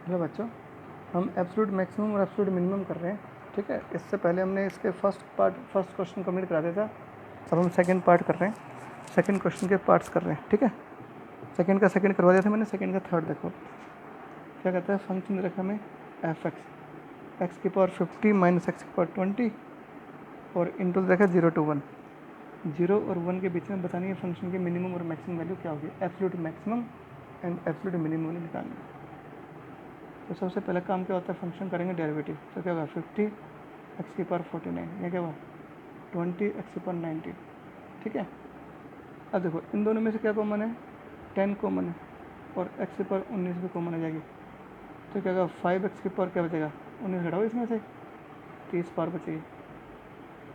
Hello बच्चों, हम absolute maximum और एब्सोल्यूट मिनिमम कर रहे हैं। ठीक है, इससे पहले हमने इसके फर्स्ट क्वेश्चन कंप्लीट करा दिया था। अब हम सेकंड पार्ट कर रहे हैं, सेकंड क्वेश्चन के पार्ट्स कर रहे हैं। ठीक है, सेकंड का सेकंड करवा दिया था मैंने, सेकंड का थर्ड देखो क्या कहता है। फंक्शन रखा हमें एफ एक्स की पावर 50 माइनस एक्स की पावर 20 और इंटू देखा 0 to 1। 0 और 1 के बीच में बतानी है फंक्शन की मिनिमम और मैक्सिमम वैल्यू क्या होगी। Absolute maximum and absolute minimum value निकालनी है। तो सबसे पहला काम क्या होता है, फंक्शन करेंगे डेरिवेटिव। तो क्या होगा 50 एक्स की पावर 49, ये क्या हुआ 20 एक्स की पावर 90। ठीक है, अब देखो इन दोनों में से क्या कॉमन है, 10 कॉमन है और एक्स की पावर 19 भी कॉमन आ जाएगी। तो क्या होगा 5 एक्स की पावर क्या बचेगा, 19 घटाओ इसमें से 30 पावर बचेगी।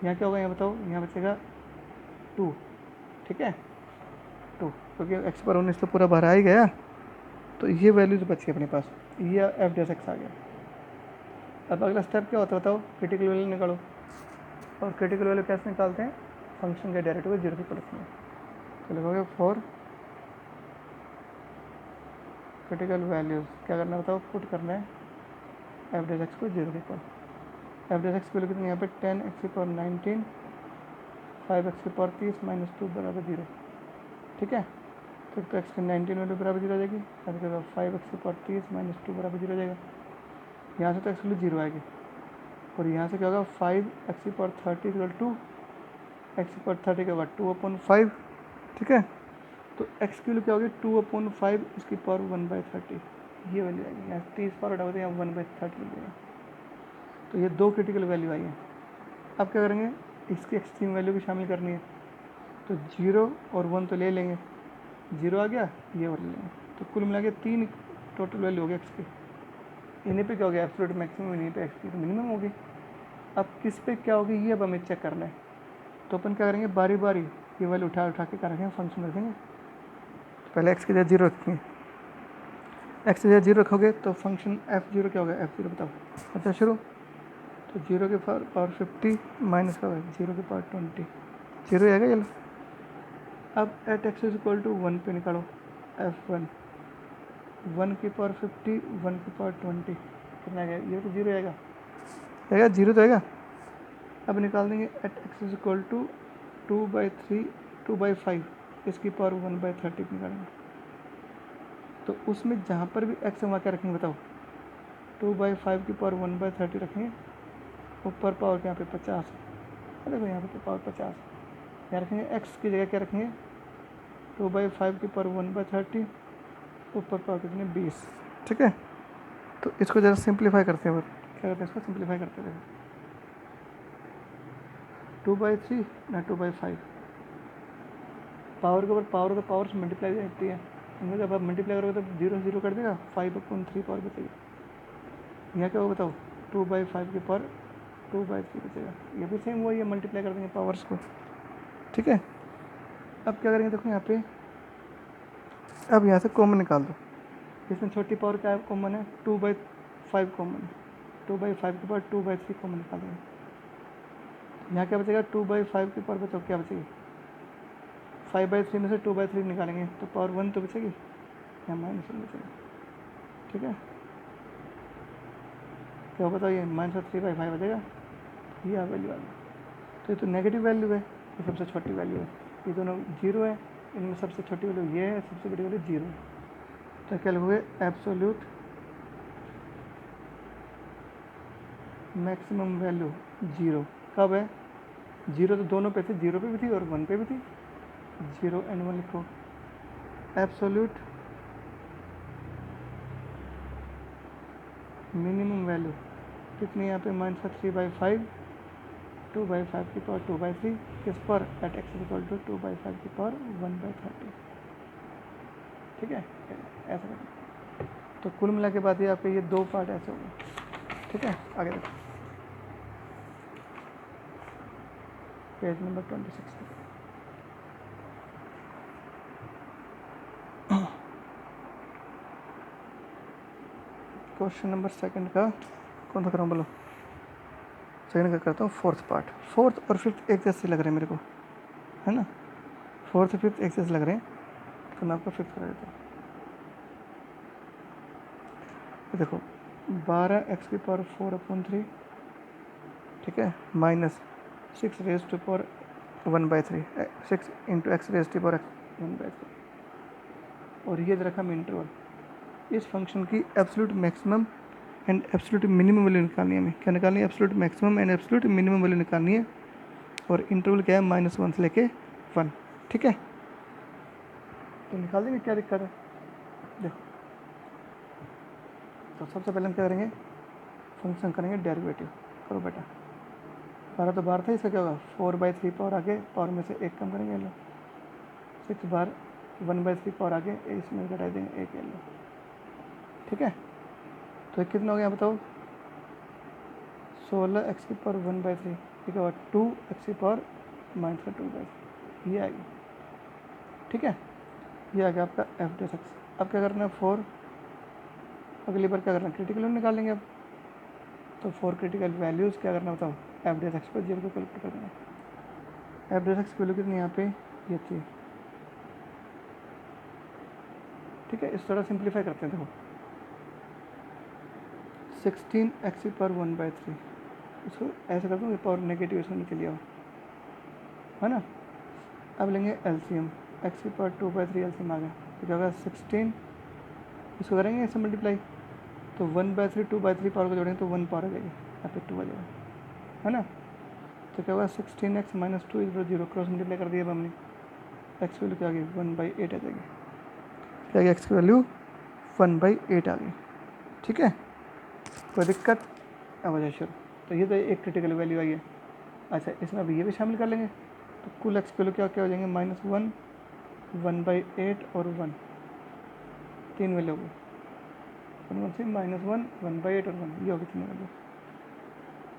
यहाँ क्या होगा, यहाँ बताओ, यहाँ बचेगा 2। ठीक है 2, क्योंकि एक्स पावर 19 तो पूरा भरा ही गया। तो ये वैल्यूज बची अपने पास, ये एफ डेस एक्स आ गया। अब अगला स्टेप क्या होता है बताओ, क्रिटिकल वैल्यू निकालो। और क्रिटिकल वैल्यू कैसे निकालते हैं, फंक्शन के डेरिवेटिव को 0 के प्लस में। तो लिखोगे फॉर क्रिटिकल वैल्यूज़ क्या करना है बताओ, पुट करना है एफ डेस एक्स को 0 के पावर। एफ डेस एक्स की वैल्यू कितनी है यहाँ पे 10 एक्स की पावर 19, 5 एक्स की पावर 30 माइनस 2 बराबर 0। ठीक है, तो एक्स की 19 वैल्यू बराबर 0 आ जाएगी। अब क्या 5 एक्स की पावर 30 माइनस 2 बराबर 0 आ जाएगा। यहाँ से तो एक्स वैल्यू 0 आएगी और यहाँ से क्या होगा 5 एक्स की पावर 30 इक्वल टू एक्स की पावर 30 के बाद 2/5। ठीक है, तो एक्स की वैल्यू क्या होगी 2/5 इसकी पावर 1/30, ये वैल्यू आएगी। यहाँ 30 पावर हटा दें, यहाँ 1/30 लिख देंगे। तो ये दो क्रिटिकल वैल्यू आई है। अब क्या करेंगे, इसकी एक्सट्रीम वैल्यू भी शामिल करनी है। तो 0 और 1 तो ले लेंगे, 0 आ गया, ये और ले लेंगे। तो कुल मिला के 3 टोटल वैल्यू हो गई एक्स की। इन्हीं पे क्या हो गया एब्सोल्यूट मैक्सिमम, इन्हीं पे एक्स की मिनिमम होगी। अब किस पे क्या होगी ये अब हमें चेक करना है। तो अपन क्या करेंगे, बारी बारी ये वैल्यू उठा उठा के क्या रखेंगे, फंक्शन रखेंगे। तो पहले एक्स की जगह 0 रखेंगे, एक्स की जगह 0 रखोगे तो फंक्शन एफ 0 क्या होगा, एफ 0 बताओ। अच्छा शुरू, तो 0 के पावर 50 माइनस का 0 के पावर 20, 0 आएगा। चलो अब at x is equal to 1 पे निकालो एफ 1, 1 की पावर 50 1 की पावर 20 कितना आएगा, ये तो 0 आएगा, आएगा 0 तो आएगा। अब निकाल देंगे at x is equal to 2/3 2/5 इसकी पावर 1/30 निकालेंगे। तो उसमें जहाँ पर भी एक्स है वहाँ क्या रखेंगे बताओ, 2/5 की पावर 1/30 रखेंगे। ऊपर पावर के यहाँ पे 50, देखो यहाँ पे पावर 50, यहाँ रखेंगे एक्स की जगह क्या रखेंगे 2/5 की पावर 1/30, ऊपर पावर कितने 20। ठीक है, तो इसको ज़रा सिंप्लीफाई करते हैं, क्या करते हैं इसको सिंप्लीफाई करते हैं। 2/3 ना 2/5, पावर के ऊपर पावर तो पावर से मल्टीप्लाई रहती है, इनमें जब आप मल्टीप्लाई करोगे तो 0 0 कर देगा, 5/3 पावर बचेगी। यहाँ क्या होगा बताओ, 2/5 की पावर 2/3 बचेगा। ये भी सेम वही है, मल्टीप्लाई कर देंगे पावर्स को। ठीक है, अब क्या करेंगे देखो यहाँ पे, अब यहाँ से कॉमन निकाल दो। इसमें छोटी पावर क्या कॉमन है, 2/5 कॉमन है, 2/5 की पावर 2/3 कॉमन निकाल देंगे। यहाँ क्या बचेगा 2/5 की पावर बचाओ क्या बचेगी, 5/3 में से 2/3 निकालेंगे तो पावर 1 तो बचेगी, यहाँ -1 बचेगा। ठीक है, क्या बताओ, ये -3/5 बचेगा, ये वैल्यू आ गई। तो ये तो नेगेटिव वैल्यू है, ये सबसे छोटी वैल्यू है, ये दोनों 0 है, इनमें सबसे छोटी वैल्यू ये है, सबसे बड़ी वैल्यू 0 है। तो क्या लिखोगे, एब्सोल्यूट मैक्सिमम वैल्यू 0 कब है, 0 तो दोनों पे थी, 0 पे भी थी और 1 पे भी थी, 0 एंड 1 लिखो। एब्सोल्यूट मिनिमम वैल्यू कितनी यहाँ पे -3/5, 2/5 की पावर 2/3 किस पर, एट एक्स इक्वल टू 2/5 की पावर 1/30। ठीक है, ऐसा करना। तो कुल मिला के बाद ये आपके ये दो पार्ट ऐसे हो गए। ठीक है, आगे देखो page number 26। Question number second का कौन सा कराऊँ बोलो, सेकंड का करता हूँ फोर्थ पार्ट। फोर्थ और फिफ्थ एक जैसे लग रहे हैं मेरे को, है ना, फोर्थ और फिफ्थ एक जैसे लग रहे हैं, तो मैं आपको फिफ्थ करा देता हूँ। तो देखो 12x⁴, ठीक है, माइनस 6⁻⁴ 6 इंटू x⁴ और ये रखा हम इंटरवल। इस फंक्शन की absolute maximum and absolute minimum value निकालनी है हमें। क्या निकालनी है? Absolute maximum and absolute minimum value निकालनी है। और इंटरवल क्या है? -1 से लेके 1, ठीक है। तो निकाल देंगे, क्या दिक्कत है? देखो, तो सबसे पहले हम क्या करेंगे? फंक्शन करेंगे डेरिवेटिव। करो बेटा, 12 तो 12 था, इसका क्या होगा? 4/3 पावर आगे, पावर में से 1 कम करेंगे, लो 6 बार 1/3 पावर आगे, इसमें घटा देंगे 1, लो, ठीक है। तो कितना हो गया बताओ? 16x⁴ 1/3, ठीक है, और 2x⁴ -2/3, ये आएगी, ठीक है। ये आ गया आपका f'(x). अब क्या करना है? 4, अगली बार क्या करना है? क्रिटिकल वैल्यू निकाल लेंगे अब। तो 4 क्रिटिकल वैल्यूज़ क्या करना बताओ? f'(x) को 0 को कैलकुलेट कर देना। f'(x) की वैल्यू कितनी यहाँ पे? ये थी, ठीक है। इस तरह सिंप्लीफाई करते हैं। देखो 16x⁴ 1/3, इसको ऐसे कर दूँ, ये पावर नेगेटिव इसको नीचे लिया है ना। अब लेंगे एलसीएम, x⁴ 2/3 एलसीएम आ गया, तो क्या होगा? 16, इसको करेंगे इससे मल्टीप्लाई, तो 1/3 2/3 पावर को जोड़ेंगे तो 1 पावर आ जाएगी, यहाँ पे 2 आ जाएगा, है ना। तो क्या होगा? 16x - 2 = 0, क्रॉस मल्टीप्लाई कर दिया अब हमने। x की वैल्यू क्या आ गई? 1/8 आ जाएगी। क्या आ गया? x की वैल्यू 1/8 आ गई, ठीक है। कोई दिक्कत? अब आ जाए शुरू। तो ये तो एक क्रिटिकल वैल्यू आई है। अच्छा, इसमें अभी ये भी शामिल कर लेंगे, तो कुल x की वैल्यू क्या क्या हो जाएंगे? -1, 1/8 और 1, 3 वैल्यू हो गई। कौन सी? -1, 1/8 और 1, ये होगी 3 वैल्यू।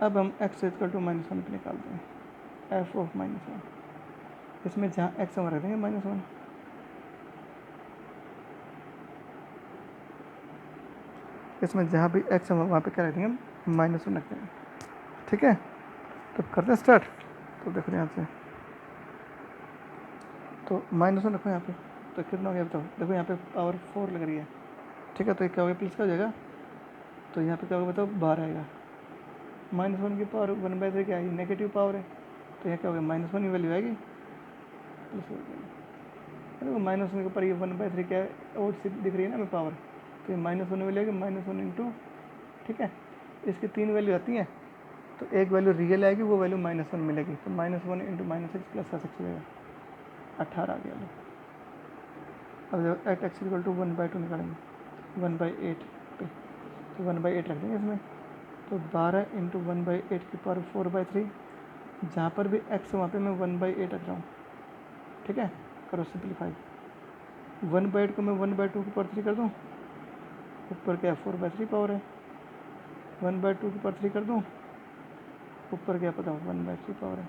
अब हम x = -1 पे निकालते हैं, f(-1). इसमें जहाँ x हम रख देंगे -1, इसमें जहाँ भी x हम वहाँ पे क्या रख देंगे? -1 रख देंगे, ठीक है। तो करते हैं स्टार्ट। तो देखो यहाँ से, तो -1 रखो यहाँ पे, तो कितना हो गया बताओ? देखो यहाँ पे पावर 4 लग रही है, ठीक है। तो क्या हो गया? प्लस का हो जाएगा, तो यहाँ पे क्या होगा बताओ? 12 आएगा। -1 की पावर 1/3 क्या है? नेगेटिव पावर है, तो यहाँ क्या होगा? -1 की वैल्यू आएगी, प्लस हो जाएगी। देखो -1 के ऊपर ये 1/3 क्या है? और सी दिख रही है ना हमें पावर, तो ये -1 वैल्यू आएगी, -1 इंटू, ठीक है। इसकी 3 वैल्यू आती हैं, तो एक वैल्यू रियल आएगी, वो वैल्यू -1 मिलेगी, तो -1 इंटू -6 प्लस 6 हो जाएगा, 18 आ गया। अब जब x = 1/2 निकालेंगे 1/8 पे, तो 1/8 रख देंगे इसमें, तो 12 इंटू 1/8 की पावर 4/3, जहाँ पर भी x वहाँ पे मैं 1/8 रख रहा हूँ, ठीक है। करो सिंप्लीफाई, 1/8 को मैं 1/2 की पावर 3 कर दूँ, ऊपर क्या 4/3 पावर है, 1/2 की पावर 3 कर दूँ, ऊपर क्या पता 1/3 पावर है,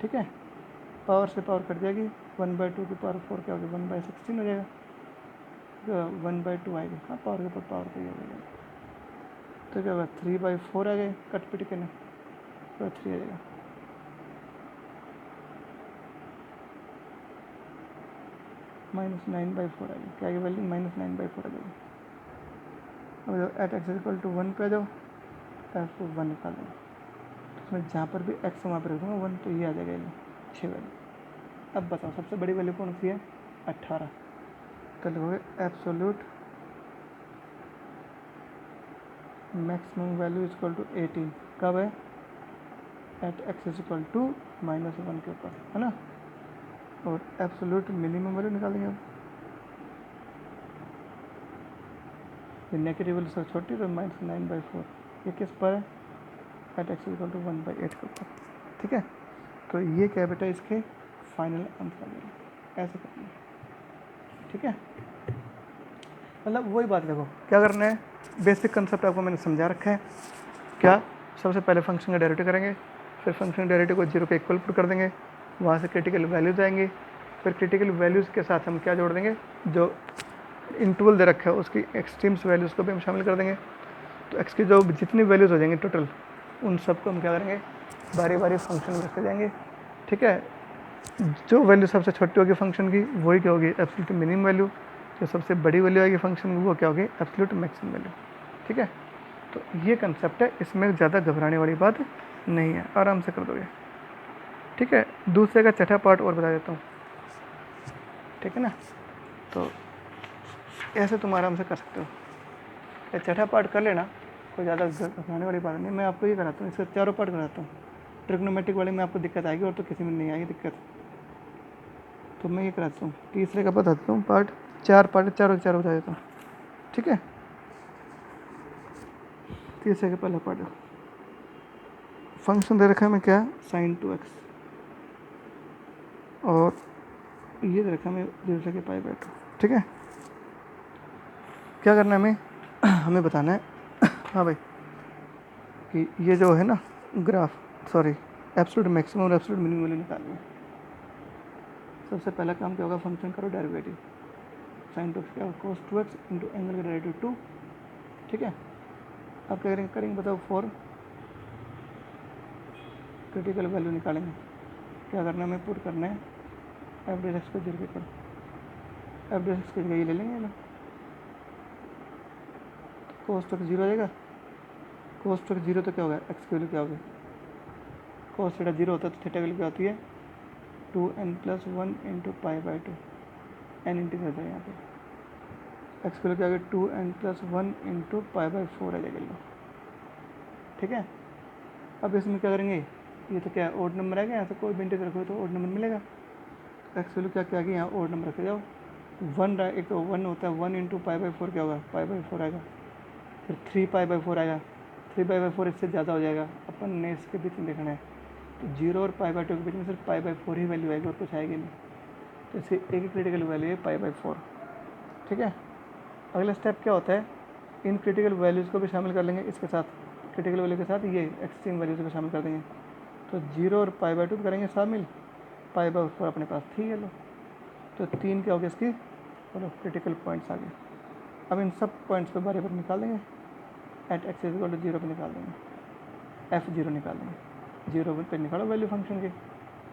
ठीक है। पावर से पावर कट जाएगी, 1/2 की पावर 4 क्या होगी? 1/16 हो जाएगा, 1/2 आएगी, हाँ पावर के ऊपर पावर का ही हो जाएगा। तो क्या होगा? 3/4 आ गए, कट पिट के ना, तो 3 आ जाएगा। -9/4 आ गई, क्या की वैल्यू? -9/4 आ जाएगी। अब एट x = 1 पे आ जाओ, f(1) निकाल देंगे, तो उसमें जहाँ पर भी x वहाँ पर रख दूँगा 1, तो ये आ जाएगा 6 वैल्यू। अब बताओ सबसे बड़ी वैल्यू कौन सी है? 18। तो लिखोगे एब्सोल्यूट मैक्सिमम वैल्यू = 18, कब है? एट x = -1 के ऊपर, है ना। और एब्सोल्यूट मिनिमम वैल्यू निकालेंगे अब, ये नेगेटिव वैल्यू से छोटी, तो -9/4, ये किस पर है? एट x = 1/8 के ऊपर, ठीक है। तो ये क्या बेटा? इसके फाइनल आंसर है, ऐसे करना है, ठीक है। मतलब वही बात, देखो क्या करना है, बेसिक कंसेप्ट आपको मैंने समझा रखा है। क्या? सबसे पहले फंक्शन का डेरिवेटिव करेंगे, फिर फंक्शन डेरिवेटिव को 0 के इक्वल पुट कर देंगे, वहाँ से क्रिटिकल वैल्यूज आएंगे, फिर क्रिटिकल वैल्यूज़ के साथ हम क्या जोड़ देंगे? जो इंटरवल दे रखा है उसकी एक्सट्रीम्स वैल्यूज़ को भी हम शामिल कर देंगे। तो एक्स की जो जितनी वैल्यूज़ हो जाएंगी टोटल, उन सबको हम क्या करेंगे? बारी बारी फंक्शन में रखते जाएंगे, ठीक है। जो वैल्यू सबसे छोटी होगी फंक्शन की, वही क्या होगी? Absolute minimum value. जो सबसे बड़ी वैल्यू आएगी फंक्शन में वो क्या होगी, एब्सोल्यूट मैक्सिमम वैल्यू। ठीक है, तो ये कंसेप्ट है, इसमें ज़्यादा घबराने वाली बात नहीं है, आराम से कर दोगे। ठीक है, दूसरे का छठा पार्ट और बता देता हूँ। ठीक है ना, तो ऐसे तुम आराम से कर सकते हो, ये छठा पार्ट कर लेना, कोई ज़्यादा घबराने वाली बात नहीं। मैं आपको ये कराता हूँ, इसके चारों पार्ट कराता हूँ। ट्रिग्नोमेट्रिक वाले में आपको दिक्कत आएगी और तो किसी में नहीं आएगी दिक्कत, तो मैं ये कराता हूँ। तीसरे का बताता हूँ पार्ट, चार पार्ट, चारों बता देता हूँ। ठीक है, तीसरे का पहला पार्ट फंक्शन दे रखा है मैं क्या, sin 2x, और ये दे रखा है मैं 0 से π/2। ठीक है, क्या करना है हमें हमें बताना है हाँ भाई, कि ये जो है ना ग्राफ, सॉरी एब्सोल्यूट मैक्सिमम और एब्सोल्यूट मिनिमम वैल्यू निकालनी है। सबसे पहला काम क्या होगा, फंक्शन करो डेरिवेटिव, sin 2x क्या होगा, cos 2x इंटू एंगल का डेरिवेटिव 2। ठीक है, अब क्या करेंगे बताओ, फॉर क्रिटिकल वैल्यू निकालेंगे। क्या करना है, हमें पुट करना है एवरेज एक्स को 0 के ऊपर, एवरेज एक्स की जगह ये ले लेंगे ना, cos 2x 0 आ जाएगा, cos 2x 0 तो क्या होगा, एक्स की वैल्यू क्या होगी, cos थीटा 0 होता है तो थीटा वैल्यू क्या होती है 2n+1 इंटू π/2, एन इंटीग्रल है यहाँ पे, एक्स की वैल्यू क्या होगी 2n+1 इंटू π/4 आ जाएगा। ठीक है, अब इसमें क्या करेंगे, ये तो क्या है ओड नंबर आएगा, यहाँ से कोई भी इंटीजर रखो तो ओड नंबर मिलेगा। एक्स वैल्यू क्या क्या आ गई, यहाँ ओड नंबर रखे जाओ, 1 एक तो 1 होता है, 1 इंटू π/4 क्या होगा, π/4 आएगा, फिर 3π/4 आएगा, 3π/4 इससे ज़्यादा हो जाएगा, अपन ने इसके बीच में देखना है, तो 0 और π/2 के बीच में सिर्फ π/4 ही वैल्यू आएगी और कुछ आएगी नहीं, तो इसकी एक ही क्रिटिकल वैल्यू है π/4। ठीक है, अगला स्टेप क्या होता है, इन क्रिटिकल वैल्यूज़ को भी शामिल कर लेंगे इसके साथ, क्रिटिकल वैल्यू के साथ ये एक्सट्रीम वैल्यूज़ को शामिल कर देंगे, तो 0 और π/2 करेंगे शामिल, π/4 अपने पास थी है लो, तो 3 क्या हो गया इसकी, बोलो क्रिटिकल पॉइंट्स आ गए। अब इन सब पॉइंट्स को बारे पर निकाल देंगे, at x is equal to 0 पर निकाल देंगे, f0 निकाल देंगे, 0 पर निकालो वैल्यू फंक्शन की,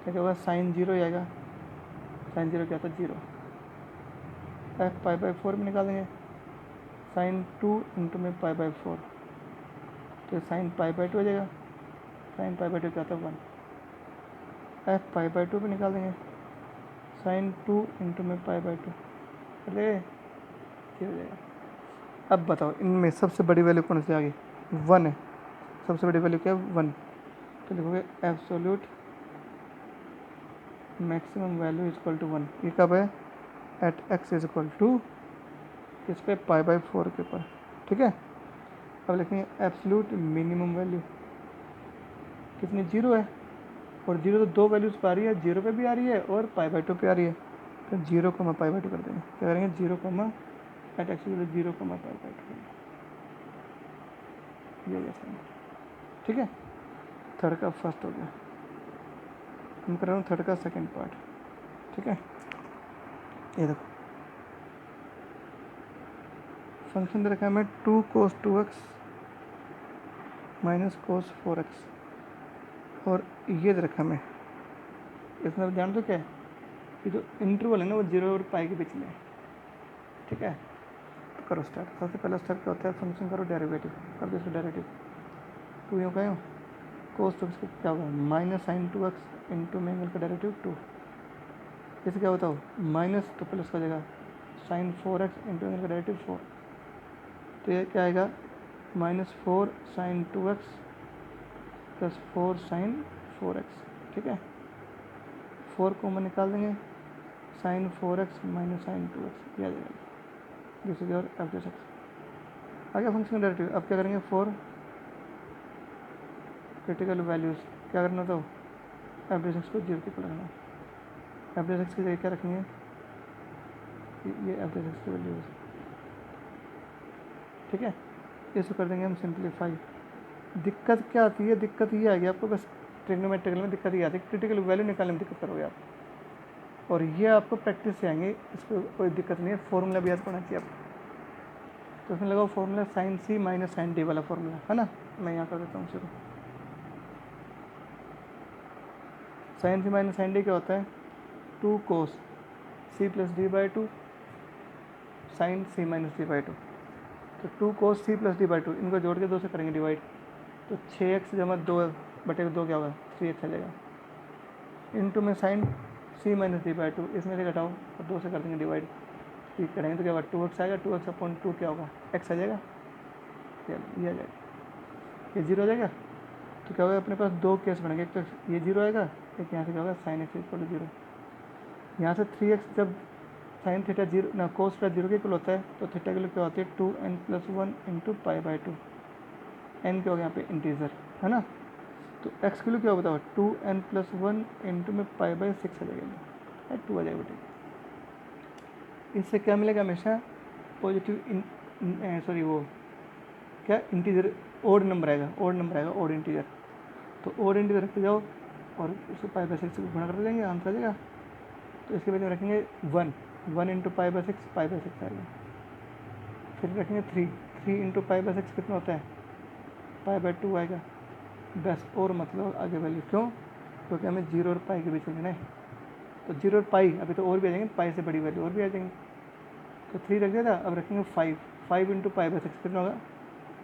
क्या होगा sin 0 आएगा, sin 0 क्या था 0, f π/4 में निकाल देंगे, sin 2 इंटू में π/4, तो sin π/2 हो जाएगा, sin π/2 क्या था 1, f π/2 पे निकाल देंगे, sin 2 इंटू में π/2 कर देंगे, ये हो जाएगा। अब बताओ इनमें सबसे बड़ी वैल्यू कौन सी आ गई, 1 है, सबसे बड़ी वैल्यू क्या है 1, तो लिखोगे absolute maximum value is equal to 1, ये कब है, at x is equal to इस पे π/4 के ऊपर। ठीक है, अब लिखेंगे एब्सोल्यूट मिनिमम वैल्यू कितनी, 0 है, और 0 तो दो वैल्यूज़ पर आ रही है, 0 पे भी आ रही है और π/2 पे आ रही है, तो 0, π/2 कर देंगे, क्या करेंगे 0, एट एक्स इज 0, π/2 ये जैसा। ठीक है, थर्ड का फर्स्ट हो गया, हम कर रहे हूँ थर्ड का सेकंड पार्ट। ठीक है, ये देखो फंक्शन दे रखा है हमें 2 cos 2x minus cos 4x, और ये दे रखा हमें, इसमें ध्यान दो क्या है, ये जो इंटरवल है ना वो 0 और पाई के बीच में है। ठीक है, तो करो स्टार्ट, सबसे पहला स्टेप क्या होता है, फंक्शन करो डेरिवेटिव, कर दो इसको डेरिवेटिव, 2 यूँ कहीं cos 2x क्या होगा, माइनस sin 2x इंटू में एंगल का डेरिवेटिव 2, इसे क्या बताओ माइनस तो प्लस हो जाएगा, sin 4x इंटू एंगल का डेरिवेटिव 4, तो ये क्या आएगा -4 sin 2x plus 4 sin 4x। ठीक है, 4 कॉमन निकाल देंगे, sin 4x minus sin 2x ये आ जाएगा, this is your average x. आगे फंक्शन डेरिवेटिव, अब क्या करेंगे फॉर क्रिटिकल वैल्यूज़, क्या करना था, एवरेज एक्स को 0 के ऊपर रखना, एवरेज एक्स की जगह क्या रखनी है, ये एवरेज एक्स की वैल्यू है। ठीक है, इसको कर देंगे हम सिंप्लीफाई। दिक्कत क्या आती है, दिक्कत ये आएगी आपको, बस ट्रिग्नोमेट्रिकल में दिक्कत ये आती है, क्रिटिकल वैल्यू निकालने में दिक्कत करोगे आप, और ये आपको प्रैक्टिस से आएंगे, इस पर कोई दिक्कत नहीं है, फॉर्मूला भी याद पढ़ना चाहिए आपको, तो इसमें लगाओ formula sin c minus sin d वाला फॉर्मूला है ना, मैं यहाँ कर देता हूँ शुरू, sin c minus sin d क्या होता है, 2 cos c plus d/2 sine C minus D by two, तो 2 cos c plus d by two, इनको जोड़ के 2 से करेंगे डिवाइड, तो 6x जमा 2/2 क्या होगा 3x आ जाएगा, इनटू में sine C minus D by two, इसमें से घटाओ और 2 से कर देंगे डिवाइड, ठीक करेंगे तो क्या होगा 2x आएगा, 2x अपॉन 2 क्या होगा x आ जाएगा, ये आ जाएगा, ये 0 आ जाएगा। तो क्या होगा अपने पास 2 केस बनेंगे, एक तो ये 0 आएगा, एक यहाँ से क्या होगा साइन एक्स इक्वल टू 0, यहाँ से 3x जब साइन थीटा 0 ना कोस थीटा 0 के इक्वल होता है तो थीटा के लिए क्या होती है 2n+1 into pi by two, N क्या होगा यहाँ पे इंटीजर है ना, तो x के लिए क्या होता है 2n+1 इंटू में पाई बाई 6 आ जाएगा, 2 आ जाएगा बेटे। इससे क्या मिलेगा हमेशा पॉजिटिव सॉरी वो क्या इंटीजर ओड नंबर आएगा, ओड इंटीजर, तो ओड इंटीजर रखते जाओ और उसको पाई बाई 6 से गुणा करते जाएंगे, आंसर आ जाएगा। तो इसके बाद में रखेंगे 1 इंटू पाई बाई 6 आएगा, फिर रखेंगे 3 इंटू पाई बाई 6 कितना होता है पाई बाई 2 आएगा, बस और मतलब आगे वैल्यू, क्यों क्योंकि हमें 0 और पाई के बीच में ना है, तो 0 और पाई अभी तो और भी आ जाएंगे, पाई से बड़ी वैल्यू और भी आ जाएंगे, तो 3 रख दिया था। अब रखेंगे 5 इंटू पाई बाई 6 कितना होगा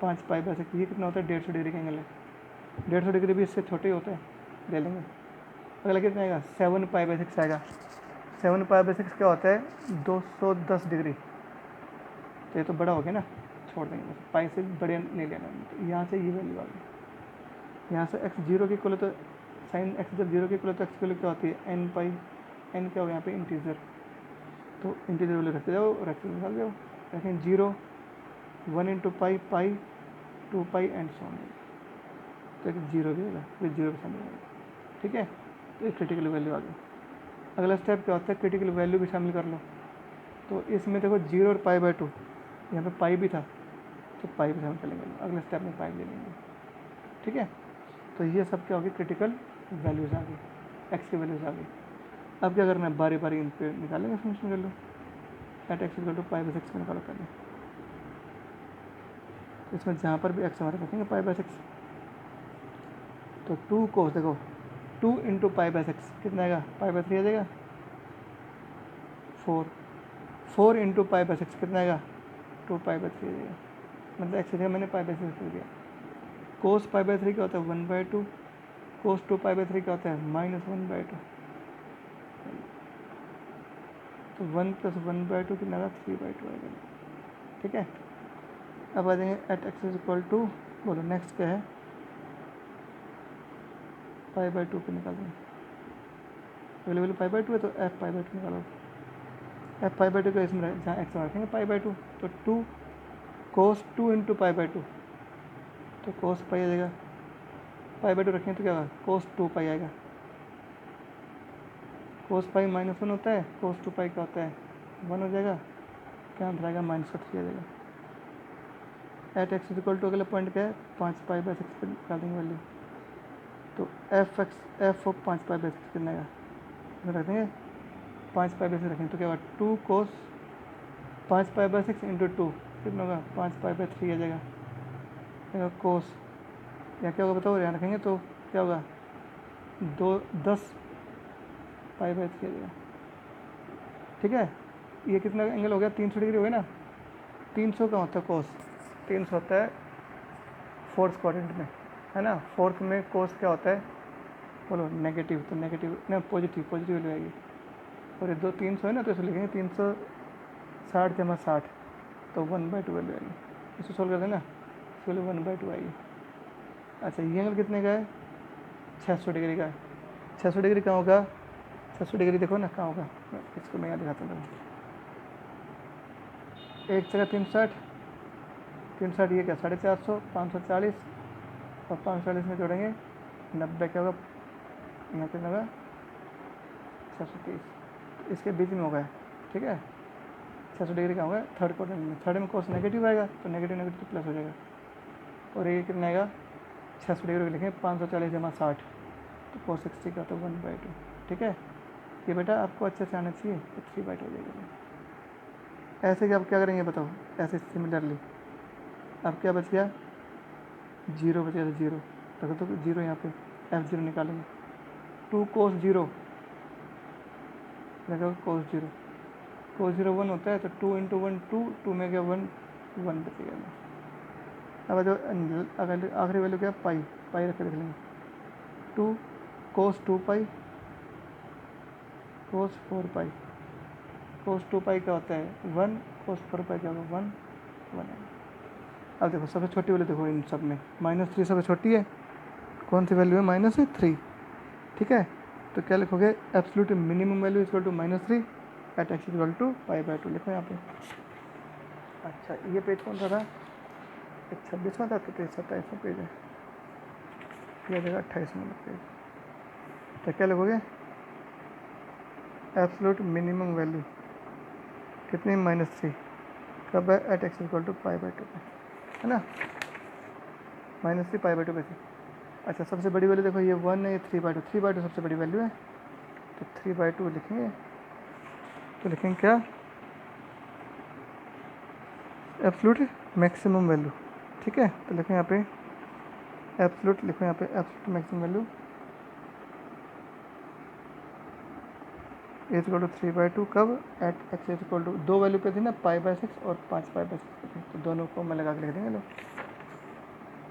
5 पाई बाई 6, ये कितना होता है 150 डिग्री का एंगल है, 150 डिग्री भी इससे छोटे ही होते हैं, ले लेंगे। अगला कितना आएगा 7 पाई बाई 6 आएगा, 7 पाई बाई 6 क्या होता है 210 डिग्री, तो ये तो बड़ा हो गया ना, छोड़ देंगे बस, पाई से बड़े नहीं लेना, तो यहाँ से ये वैल्यू आ गई, यहाँ से x 0 के इक्वल तो साइन x जब 0 के इक्वल तो x की वैल्यू क्या होती है n पाई, n क्या होगा यहाँ पे इंटीजर, तो इंटीजर वैल्यू रखते जाओ और x निकाल जाओ, रखें 0 1 into pi 2 pi and so on, तो एक 0 भी होगा, फिर 0 के सामने आएगा, ठीक है। तो एक क्रिटिकल वैल्यू आ गई। अगला स्टेप क्या होता है क्रिटिकल वैल्यू भी शामिल कर लो, तो इसमें देखो 0 और पाई बाई 2, यहाँ पे पाई भी था तो पाई भी शामिल कर लेंगे, अगले स्टेप में पाई ले लेंगे, ठीक है। तो ये सब क्या होगी क्रिटिकल वैल्यूज़ आ गई, एक्स की वैल्यूज़ आ गई। अब क्या करना है बारी बारी इन पे निकालेंगे function value, at x equal to pi by 6 में निकालो पहले, इसमें जहाँ पर भी एक्स हमारे रखेंगे पाई बाई 6, तो 2 को देखो 2 इंटू पाई बाई 6 कितना आएगा पाई बाई 3 आ जाएगा, 4 इंटू पाई बाई 6 कितना आएगा 2 पाई बाई 3 आ जाएगा, मतलब एक्स जगह मैंने पाई बाई 6 कर दिया। कोस पाई बाई 3 क्या होता है 1/2, कोस 2 पाई बाई 3 क्या होता है -1/2, तो 1 + 1/2 कितना आएगा 3/2 आएगा, ठीक है। अब आ जाएंगे at x is equal to, बोलो नेक्स्ट क्या है पाई बाई 2 पे निकाल देंगे, पहले वैल्यू पाई बाई 2 है तो एफ पाई बाई 2 निकालो, एफ पाई बाई 2 का इसमें जहाँ एक्स रखेंगे पाई बाई 2, तो 2 कोस 2 इंटू पाई बाई 2, तो कोस पाई आ जाएगा, पाई बाई 2 रखेंगे तो क्या होगा कोस 2 पाई आएगा, कोस पाई -1 होता है, कोस 2 पाई क्या होता है 1 हो जाएगा, क्या आंसर आएगा -3 आ जाएगा। एट एक्स इक्वल टू अगला पॉइंट क्या है 5 पाई बाई 6 पर निकाल देंगे वैल्यू, तो एफ ऑफ 5 पाई बाई 6 कितना आएगा, इसमें रख देंगे 5 पाई बाई 6 रखेंगे तो क्या होगा 2 कोस 5 पाई बाई 6 इंटू 2 कितना होगा 5 पाई बाई 3 आ जाएगा, कोस या क्या होगा बताओ, यहाँ रखेंगे तो क्या होगा 10 पाई बाई 3 आ जाएगा, ठीक है। ये कितना एंगल हो गया 300 डिग्री हो गया ना, 300 का होता है कोस, 300 होता है फोर्थ क्वाड्रेंट में है ना, फोर्थ में कोस क्या होता है बोलो नेगेटिव, तो नेगेटिव ना पॉजिटिव वैल्यू आएगी, और ये 300 है ना तो इसे लिखेंगे 360 जमा 60, तो 1/2 वैल्यू आएगी, इसे सोल्व कर देना इसके लिए 1/2 आएगी। अच्छा ये एंगल कितने का है 600 डिग्री का है, 600 डिग्री कहाँ होगा 600 डिग्री देखो ना कहाँ होगा, इसको मैं यहाँ दिखाता हूँ, एक जगह 360 ये क्या 450, 540 और 540 में जोड़ेंगे 90 क्या होगा, यहाँ पे लगा 630, इसके बीच में होगा, ठीक है 600 डिग्री का होगा थर्ड क्वाड्रेंट में, थर्ड में कोस नेगेटिव आएगा तो नेगेटिव प्लस हो जाएगा, और ये कितना आएगा 600 डिग्री लिखेंगे 540 जमा 60, तो कोस 60 का तो 1/2, ठीक है। ये बेटा आपको अच्छे से आना चाहिए, तो 3/2 हो जाएगा। ऐसे कि आप क्या करेंगे बताओ, ऐसे सिमिलरली अब क्या बच गया 0 बच गया, 0 रखो तो 0 यहाँ पे F0 निकालेंगे, 2 कोस 0 रखो कोस 0, कोस 0 1 होता है, तो 2 इंटू 1 2, 2 में क्या 1 1 बचेगा। अब जो अगर आखिरी वैल्यू क्या है, पाई, पाई रख के देख लेंगे। 2 कोस 2 पाई, कोस 4 पाई, कोस 2 पाई क्या होता है 1, कोस 4 पाई क्या होगा 1 1 है। अब देखो सबसे छोटी वैल्यू देखो इन सब में -3 सबसे छोटी है, कौन सी वैल्यू है -3, ठीक है। तो क्या लिखोगे, absolute minimum value equal to -3 at x equal to π/2 लिखो यहाँ पे। अच्छा ये पेज कौन सा था, 26वां था, तो 27वां पेज है, यह जगह 28 नंबर पेज। तो क्या लिखोगे, एब्सोल्यूट मिनिमम वैल्यू कितनी -3 कब है, एट एक्स इक्वल टू π/2 पे, है ना, -3 π/2 पे थी। अच्छा सबसे बड़ी वैल्यू देखो ये 1 है, ये 3/2, 3/2 सबसे बड़ी वैल्यू है, तो 3/2 लिखेंगे। तो लिखेंगे क्या, एब्सोल्यूट मैक्सिमम वैल्यू, ठीक है। तो लिखें यहाँ पे एब्सोल्यूट, लिखो यहाँ पे absolute maximum value is equal to 3/2 कब, at x is equal to, दो वैल्यू पे थी ना π/6 और 5π/6 पे थी, तो दोनों को मैं लगा के लिख देंगे लोग।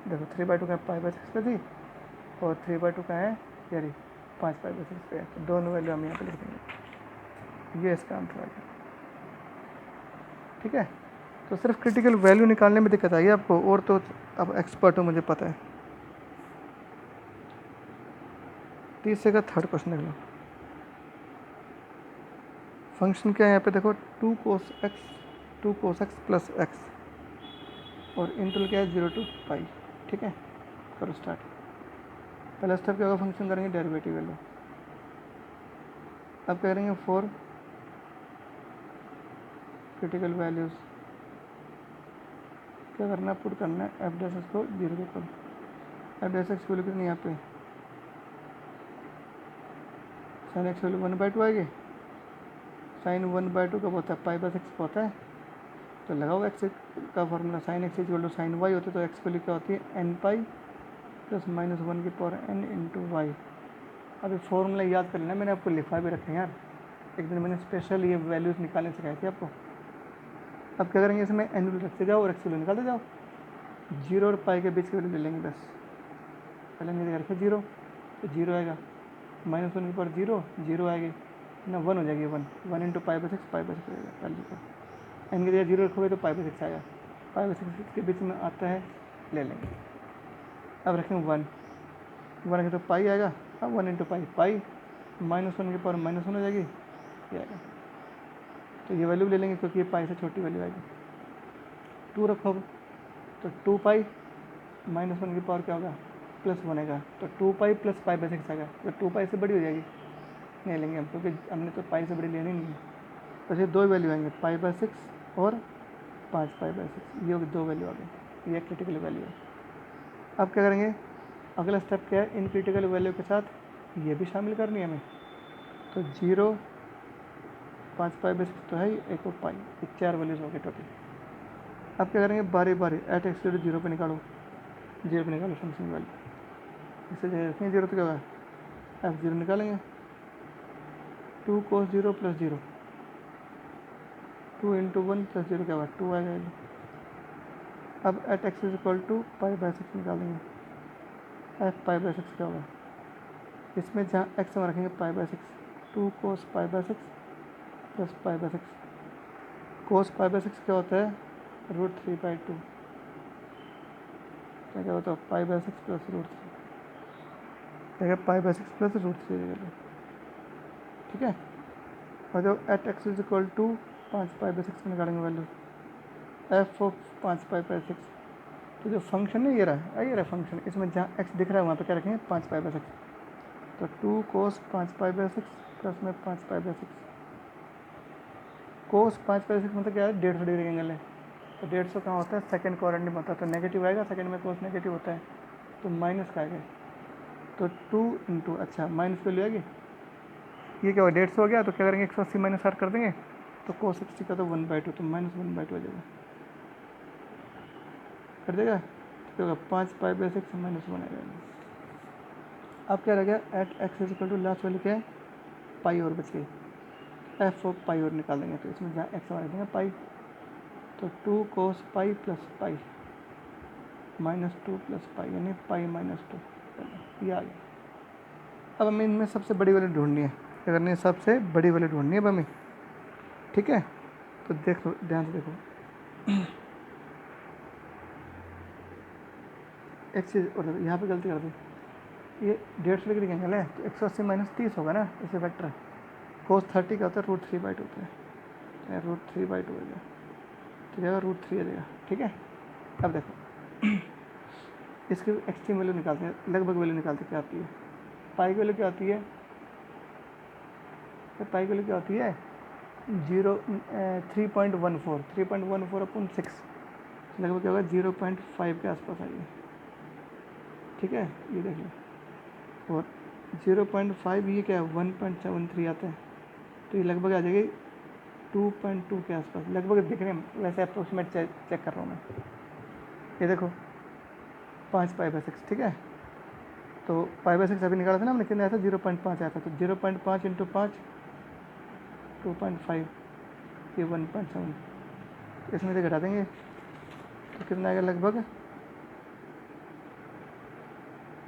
देखो 3/2 का π/6 पे थी और 3/2 का है यारी 5π/6 पे है, तो दोनों वैल्यू हम यहाँ पे लिख देंगे। ये इसका आंसर आ गया, ठीक है। तो सिर्फ क्रिटिकल वैल्यू निकालने में दिक्कत आई है आपको, और तो अब एक्सपर्ट हो मुझे पता है। 30 का थर्ड क्वेश्चन देख लो। फंक्शन क्या है यहाँ पे देखो, 2 cos x प्लस एक्स और इंटरवल क्या है 0 to π, ठीक है। करो स्टार्ट। पहला स्टेप क्या होगा, फंक्शन करेंगे डेरिवेटिव वैल्यू। अब क्या करेंगे, फॉर क्रिटिकल वैल्यूज क्या करना है, पुट करना है एफ डैश को 0 के ऊपर। एफ डैश एक्स वैल्यू कितनी यहाँ पे, साइन एक्स वैल्यू 1/2 आएगी। साइन 1/2 कब होता है, π/6 होता है। तो लगाओ एक्स का formula, sine x equal to sine y होती है, तो एक्स वैल्यू क्या होती है n पाई प्लस -1 की पावर n इंटू वाई। अभी फॉर्मूला याद कर लेना, मैंने आपको लिखा भी रखे यार, एक दिन मैंने स्पेशल ये वैल्यूज निकालने सिखाई थी आपको। अब क्या करेंगे, इसमें एन वैल्यू रखते जाओ और एक्स वैल्यू निकालते जाओ, 0 और पाई के बीच की वैल्यू ले लेंगे बस। पहले मैंने रखे 0, तो 0 आएगा, -1 की पावर 0 0 आएगी ना, 1 हो जाएगी, 1 इंटू π/6 π/6 हो जाएगा वैल्यू का। एन की जगह 0 रखोगे तो π/6 आएगा, π/6 के बीच में आता है, ले लेंगे। अब रखेंगे 1 रखें तो पाई आएगा, अब 1 इंटू पाई, -1 की पावर -1 हो जाएगी, ये आएगा। तो ये वैल्यू ले लेंगे क्योंकि ये पाई से छोटी वैल्यू आएगी। 2 रखो तो 2 पाई -1 की पावर क्या होगा +1 आएगा, तो 2 पाई प्लस π/6 आएगा, तो 2 पाई से बड़ी हो जाएगी, नहीं लेंगे हम क्योंकि हमने तो पाई से बड़ी लेनी नहीं है। तो ये दो वैल्यू आएंगे, π/6 और 5π/6, ये दो वैल्यू आ गई, ये क्रिटिकल वैल्यू है। अब क्या करेंगे, अगला स्टेप क्या है, इन क्रिटिकल वैल्यू के साथ ये भी शामिल करनी है हमें। तो 0 5π/6 तो है, एक और पाई, ये 4 वैल्यूज हो गए टोटल। अब क्या करेंगे, बारी बारी एट एक्स 0 पे निकालो, 0 पे निकालो फंक्शन वैल्यू, इससे रखेंगे 0 तो क्या होगा, f0 निकालेंगे, 2 cos 0 प्लस 0, 2 इंटू 1 प्लस 0 क्या होगा 2 आएगा वैल्यू। अब at x is equal to π/6 निकालेंगे, एफ π/6 क्या होगा, इसमें जहाँ एक्स में रखेंगे π/6, 2 cos π/6 प्लस π/6, cos π/6 क्या होता है √3/2, क्या होता है π/6 प्लस √3, देखिए π/6 प्लस √3, ठीक है। और जब at x is equal to 5π/6 में निकालेंगे वैल्यू, एफ ऑफ 5π/6, तो जो फंक्शन है ये रहा फंक्शन, इसमें जहाँ एक्स दिख रहा है वहाँ पे क्या रखेंगे 5π/6, तो 2 cos 5π/6 प्लस में 5π/6, cos 5π/6 मतलब क्या है 150 डिग्री एंगल है, तो 150 कहाँ होता है सेकंड क्वाड्रेंट में होता है, तो नेगेटिव आएगा, सेकंड में cos नेगेटिव होता है, तो माइनस का आएगा, तो 2 इंटू, अच्छा माइनस वैल्यू आएगी, ये क्या हुआ 150 हो गया, तो क्या करेंगे 180 माइनस 8 कर देंगे, तो cos 60 का तो 1/2, तो -1/2 हो जाएगा, कर देगा, तो होगा 5π/6 -1 आएगा। अब क्या रह गया, at x is equal to last value क्या है पाई और बच गई, एफ ऑफ पाई और निकाल देंगे। तो इसमें जहाँ एक्स वाई देंगे पाई, तो 2 cos pi plus pi minus 2 plus pi यानी पाई माइनस 2, ये आ गया। अब हमें इनमें सबसे बड़ी वैल्यू ढूंढनी है, क्या करनी है, सबसे बड़ी वैल्यू ढूंढनी है अब हमें। ठीक है, तो देखो ध्यान से देखो, एक चीज़ और देखो, यहाँ पे गलती कर दी, ये 150 डिग्री एंगल है तो 180 माइनस 30 होगा ना, इसे वेक्टर है। कोस 30 का होता है √3/2 होता है, √3/2 हो गया, तो जाएगा √3 आ जाएगा। ठीक है, अब देखो इसकी एक्सट्रीम वैल्यू निकालते हैं, लगभग वैल्यू निकालते क्या आती है, पाई की वैल्यू क्या आती है, पाई की वैल्यू क्या होती है 3.14 अपन 6, लगभग क्या होगा 0.5 के आसपास आएगी। ठीक है, ये देख लो, और 0.5 ये क्या है 1.73 आता है, तो ये लगभग आ जाएगी 2.2 के आसपास, लगभग दिखने में, वैसे अप्रोक्सीमेट चेक कर रहा हूँ मैं। ये देखो 5π/6, ठीक है, तो π/6 अभी निकाला था ना हमने, कितने आया था 0.5 आया था, तो 0.5 इंटू 5 2.5, ये 1.7, इसमें से घटा देंगे तो कितना आएगा लगभग,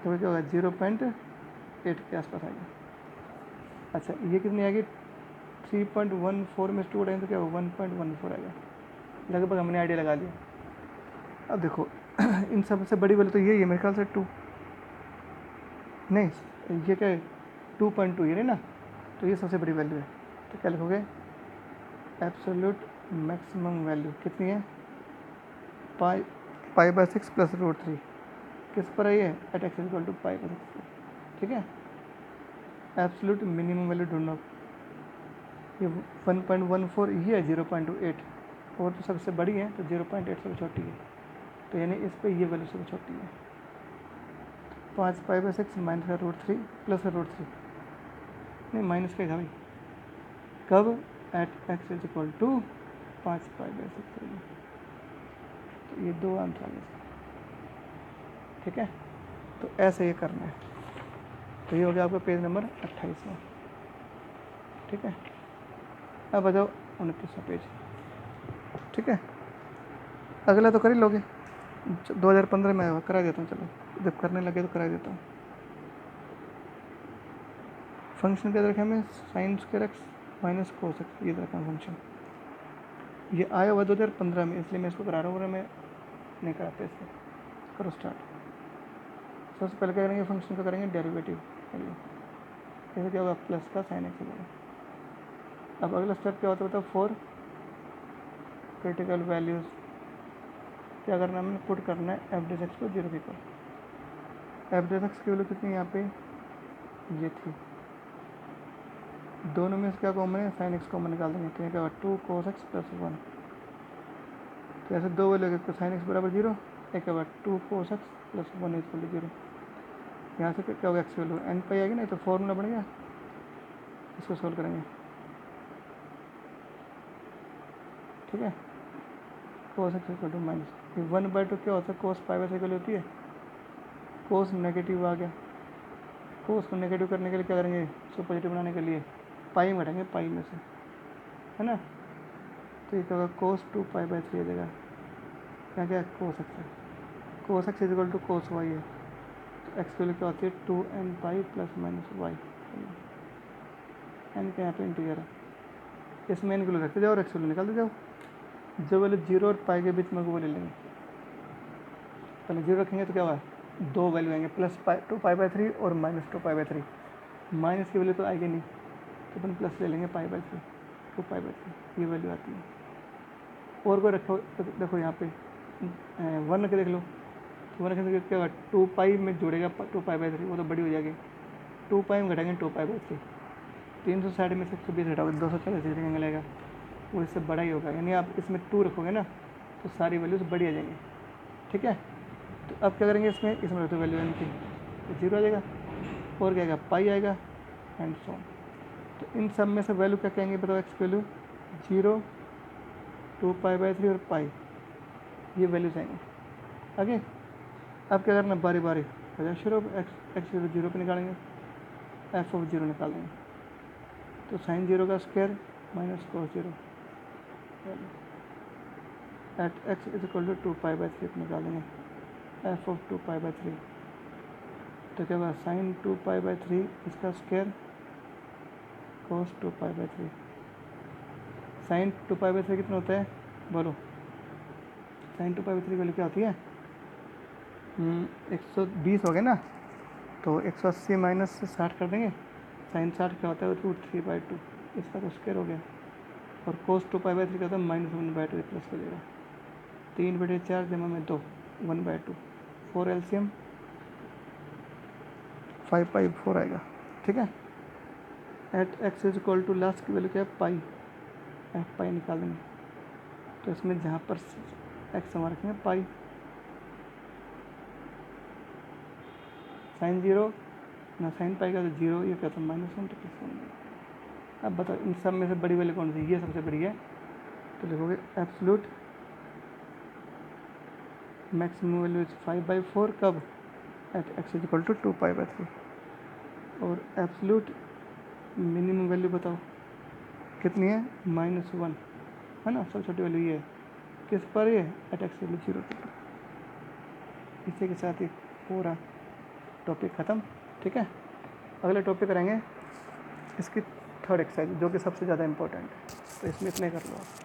तो क्या होगा 0.8 के आसपास आएगा। अच्छा ये कितनी आएगी 3.14 में 2 घटाएंगे तो क्या होगा 1.14 आएगा, लगभग हमने आइडिया लगा लिया। अब देखो इन सब से बड़ी वैल्यू तो यही है मेरे ख्याल से 2, नहीं ये क्या है 2.2 ये ना, तो ये सबसे बड़ी वैल्यू है। तो क्या लिखोगे, एब्सोल्यूट मैक्सिमम वैल्यू कितनी है, π/6 प्लस √3, किस पर है ये, एट एक्स इक्वल टू π/6। ठीक है, एब्सोल्यूट मिनिमम वैल्यू ढूंढो, ये 1.14 ये है 0.28, और तो सबसे बड़ी है तो 0.8 सबसे छोटी है, तो यानी इस पर ये वैल्यू सबसे छोटी है। 5π/6 माइनस का √3 प्लस का √3, नहीं माइनस का था भाई, कब, at x is equal to 5π/6, तो ये 2 आंसर है इसका। ठीक है, तो ऐसे ये करना है, तो ये हो गया आपका पेज नंबर 28 में। ठीक है, अब आ जाओ 29वां पेज। ठीक है, अगला तो कर ही लोगे, 2015 में आया हुआ, करा देता हूँ, चलो जब करने लगे तो करा देता हूँ। फंक्शन क्या रखा हमें, sine square x minus cos x, ये रखा फंक्शन, ये आया हुआ 2015 में, इसलिए मैं इसको करा रहा हूँ, मैं नहीं कराते इसको। करो स्टार्ट। सबसे पहले क्या करेंगे, फंक्शन का करेंगे डेरिवेटिव, जैसे क्या होगा प्लस का साइन एक्स होगा। अब अगला स्टेप क्या होता है बताओ, 4 क्रिटिकल वैल्यूज़, क्या करना है, हमने पुट करना है f(x) को 0 के इक्वल। f(x) की वैल्यू कितनी है यहाँ पे, ये थी, दोनों में से क्या कॉमन है, साइन एक्स कॉमन निकाल देंगे, तो क्या होगा 2 cos x प्लस 1, तो ऐसे दो वैल्यू तो साइन एक्स बराबर 0, एक है 2 cos x plus 1 equal to 0। यहाँ से क्या होगा एक्स वैल्यू n पे आएगी, नहीं तो फॉर्मूला बन गया, इसको सोल्व करेंगे। ठीक है, cos x equal to minus 1/2 क्या होता है, cos π/3 इक्वल होती है, cos नेगेटिव आ गया, cos को नेगेटिव करने के लिए क्या करेंगे, इसको पॉजिटिव बनाने के लिए पाई में घटाएंगे, पाई में से, है ना, तो ये क्या होगा cos 2π/3 आ जाएगा, क्या क्या cos x है, cos x equal to cos y है, तो x की वैल्यू क्या होती है 2nπ plus minus Y, N के यहाँ पे इंटीजर है, इसमें एन की वैल्यू रखते जाओ और एक्स वैल्यू निकालते जाओ, जो वैल्यू 0 और पाई के बीच में वो ले लेंगे, पहले 0 रखेंगे तो क्या हुआ, दो वैल्यू आएंगे, प्लस 2π/3 और माइनस 2π/3, माइनस की वैल्यू तो आएगी नहीं, तो अपन प्लस ले लेंगे π/3, 2π/3 ये वैल्यू आती है। और कोई रखो तो देखो यहाँ पे 1 रख देख लो, तो 1 रखेंगे क्या होगा 2π में जोड़ेगा 2π/3, वो तो बड़ी हो जाएगी, 2π में घटाएंगे 2π/3, 360 में से 120 घटाओगे 240 डिग्री एंगल आएगा, वो इससे बड़ा ही होगा, यानी आप इसमें 2 रखोगे ना तो सारी वैल्यूज बड़ी आ जाएंगी। ठीक है, तो अब क्या करेंगे, इसमें रखो वैल्यू इनकी, तो 0 आ जाएगा, और क्या आएगा पाई आएगा, एंड सो ऑन। तो इन सब में से वैल्यू क्या कहेंगे बताओ, एक्स वैल्यू 0, 2π/3 और पाई, ये वैल्यूज आएंगे आगे। अब क्या करना, बारी बारी हो जाए शुरू, एक्स वैल्यू 0 पे निकालेंगे, f(0) निकाल देंगे, तो साइन 0 का square minus cos 0 at x is equal to 2π/3 निकालेंगे f ऑफ 2π/3 तो क्या होगा साइन 2π/3 इसका स्क्वायर cos 2π/3 साइन 2π/3 कितना होता है बोलो साइन 2π/3 की वैल्यू क्या होती है 120 हो गया ना तो 180 माइनस से 60 कर देंगे साइन 60 क्या होता है √3/2 इसका तो स्क्वायर हो गया और cos 2π/3 का होता है -1/2 प्लस कर देगा 3/4 जमा में 2 1/2 4 एलसीएम 5/4 आएगा ठीक है। At x is equal to last की वैल्यू क्या है पाई एफ पाई निकाल देंगे तो इसमें जहाँ पर x हम रखेंगे पाई साइन 0 ना साइन पाई का तो 0 ये क्या था -1 तो +1। अब बताओ इन सब में से बड़ी वैल्यू कौन सी ये सबसे बड़ी है तो लिखोगे एब्सोल्यूट मैक्सिमम वैल्यू इज 5/4 कब at x is equal to 2π/3 और एब्सोल्यूट मिनिमम वैल्यू बताओ कितनी है -1 है ना सबसे छोटी वैल्यू ये है किस पर ये एट x वैल्यू 0 के पर। इसी के साथ ही पूरा टॉपिक ख़त्म ठीक है। अगले टॉपिक करेंगे इसकी थर्ड एक्सरसाइज जो कि सबसे ज़्यादा इम्पोर्टेंट है तो इसमें इतने कर लो आप।